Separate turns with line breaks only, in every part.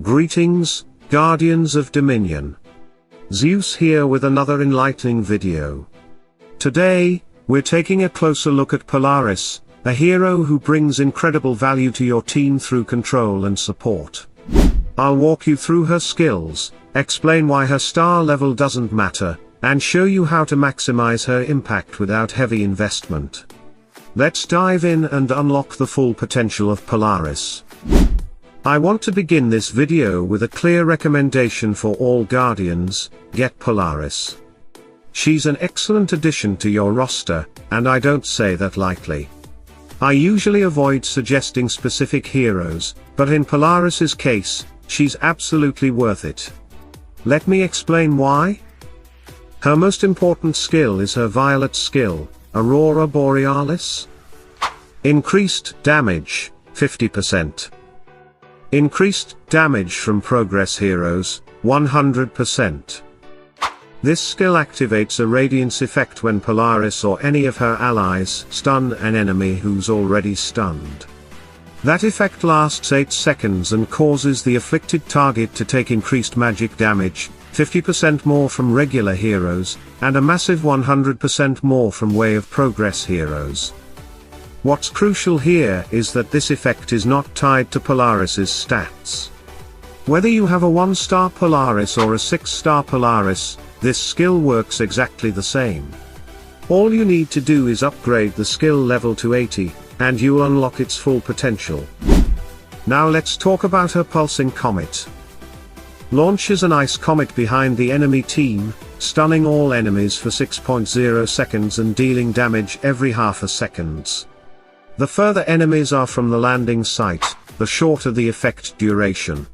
Greetings, Guardians of Dominion. Zeus here with another enlightening video. Today, we're taking a closer look at Polaris, a hero who brings incredible value to your team through control and support. I'll walk you through her skills, explain why her star level doesn't matter, and show you how to maximize her impact without heavy investment. Let's dive in and unlock the full potential of Polaris. I want to begin this video with a clear recommendation for all Guardians: get Polaris. She's an excellent addition to your roster, and I don't say that lightly. I usually avoid suggesting specific heroes, but in Polaris's case, she's absolutely worth it. Let me explain why. Her most important skill is her violet skill, Aurora Borealis. Increased damage, 50%. Increased damage from progress heroes, 100%. This skill activates a radiance effect when Polaris or any of her allies stun an enemy who's already stunned. That effect lasts 8 seconds and causes the afflicted target to take increased magic damage, 50% more from regular heroes, and a massive 100% more from Way of Progress heroes. What's crucial here is that this effect is not tied to Polaris's stats. Whether you have a 1-star Polaris or a 6-star Polaris, this skill works exactly the same. All you need to do is upgrade the skill level to 80, and you'll unlock its full potential. Now let's talk about her pulsing comet. Launches an ice comet behind the enemy team, stunning all enemies for 6.0 seconds and dealing damage every half a second. The further enemies are from the landing site, the shorter the effect duration.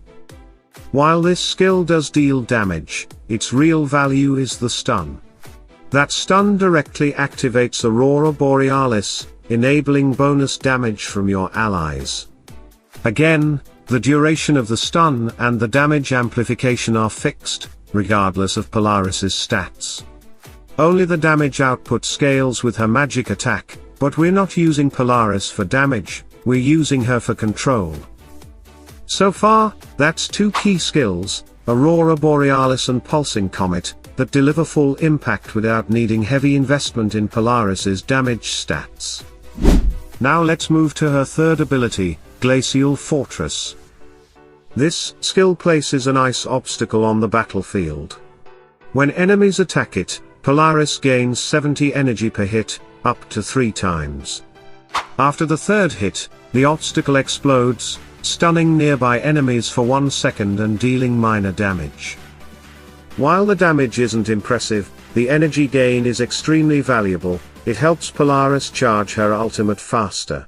While this skill does deal damage, its real value is the stun. That stun directly activates Aurora Borealis, enabling bonus damage from your allies. Again, the duration of the stun and the damage amplification are fixed, regardless of Polaris's stats. Only the damage output scales with her magic attack, but we're not using Polaris for damage, we're using her for control. So far, that's 2 key skills, Aurora Borealis and Pulsing Comet, that deliver full impact without needing heavy investment in Polaris's damage stats. Now let's move to her third ability, Glacial Fortress. This skill places an ice obstacle on the battlefield. When enemies attack it, Polaris gains 70 energy per hit, up to 3 times. After the third hit, the obstacle explodes, stunning nearby enemies for 1 second and dealing minor damage. While the damage isn't impressive, the energy gain is extremely valuable. It helps Polaris charge her ultimate faster.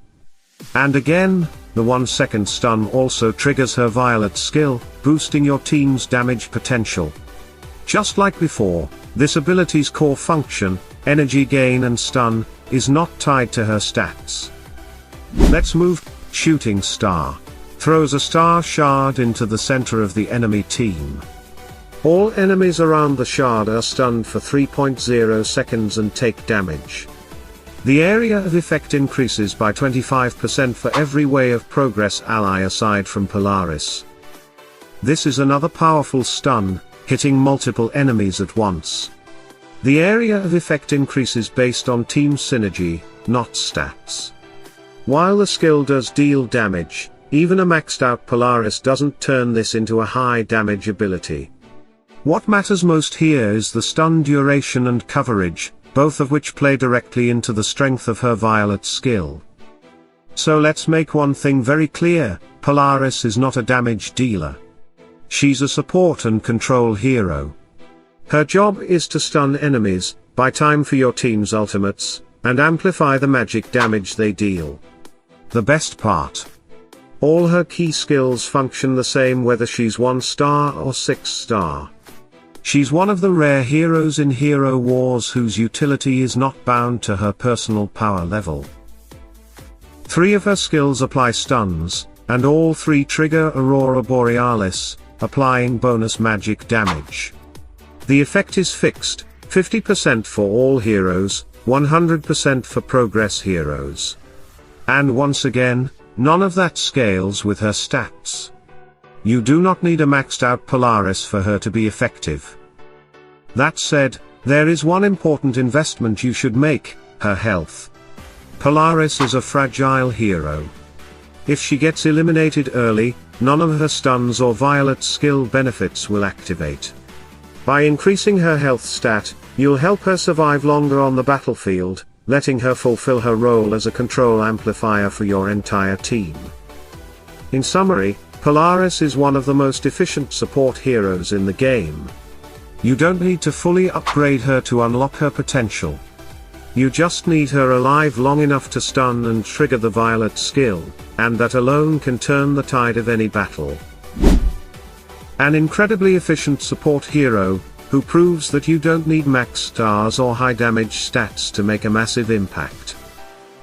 And again, the 1-second stun also triggers her violet skill, boosting your team's damage potential. Just like before, this ability's core function, energy gain and stun, is not tied to her stats. Let's move. Shooting Star. Throws a star shard into the center of the enemy team. All enemies around the shard are stunned for 3.0 seconds and take damage. The area of effect increases by 25% for every Way of Progress ally aside from Polaris. This is another powerful stun, hitting multiple enemies at once. The area of effect increases based on team synergy, not stats. While the skill does deal damage, even a maxed out Polaris doesn't turn this into a high damage ability. What matters most here is the stun duration and coverage, both of which play directly into the strength of her violet skill. So let's make one thing very clear: Polaris is not a damage dealer. She's a support and control hero. Her job is to stun enemies, buy time for your team's ultimates, and amplify the magic damage they deal. The best part: all her key skills function the same whether she's 1-star or 6-star. She's one of the rare heroes in Hero Wars whose utility is not bound to her personal power level. 3 of her skills apply stuns, and all 3 trigger Aurora Borealis, applying bonus magic damage. The effect is fixed, 50% for all heroes, 100% for progress heroes. And once again, none of that scales with her stats. you do not need a maxed out Polaris for her to be effective. That said, there is one important investment you should make: her health. Polaris is a fragile hero. If she gets eliminated early, none of her stuns or violet skill benefits will activate. By increasing her health stat, you'll help her survive longer on the battlefield, letting her fulfill her role as a control amplifier for your entire team. In summary, Polaris is one of the most efficient support heroes in the game. You don't need to fully upgrade her to unlock her potential. You just need her alive long enough to stun and trigger the violet skill, and that alone can turn the tide of any battle. An incredibly efficient support hero, who proves that you don't need max stars or high damage stats to make a massive impact.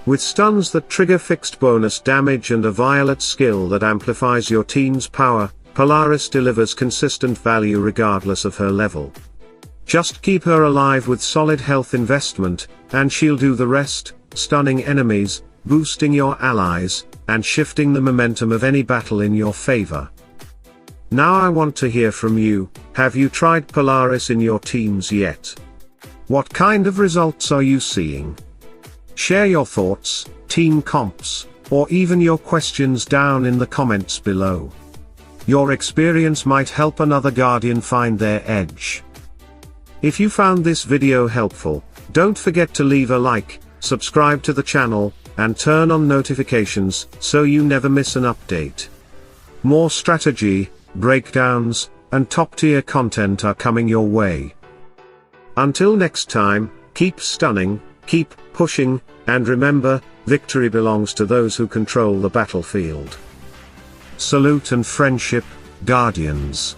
With stuns that trigger fixed bonus damage and a violet skill that amplifies your team's power, Polaris delivers consistent value regardless of her level. Just keep her alive with solid health investment, and she'll do the rest, stunning enemies, boosting your allies, and shifting the momentum of any battle in your favor. Now I want to hear from you: have you tried Polaris in your teams yet? What kind of results are you seeing? Share your thoughts, team comps, or even your questions down in the comments below. Your experience might help another Guardian find their edge. If you found this video helpful, don't forget to leave a like, subscribe to the channel, and turn on notifications so you never miss an update. More strategy, breakdowns, and top-tier content are coming your way. Until next time, keep stunning, keep pushing, and remember, victory belongs to those who control the battlefield. Salute and friendship, Guardians.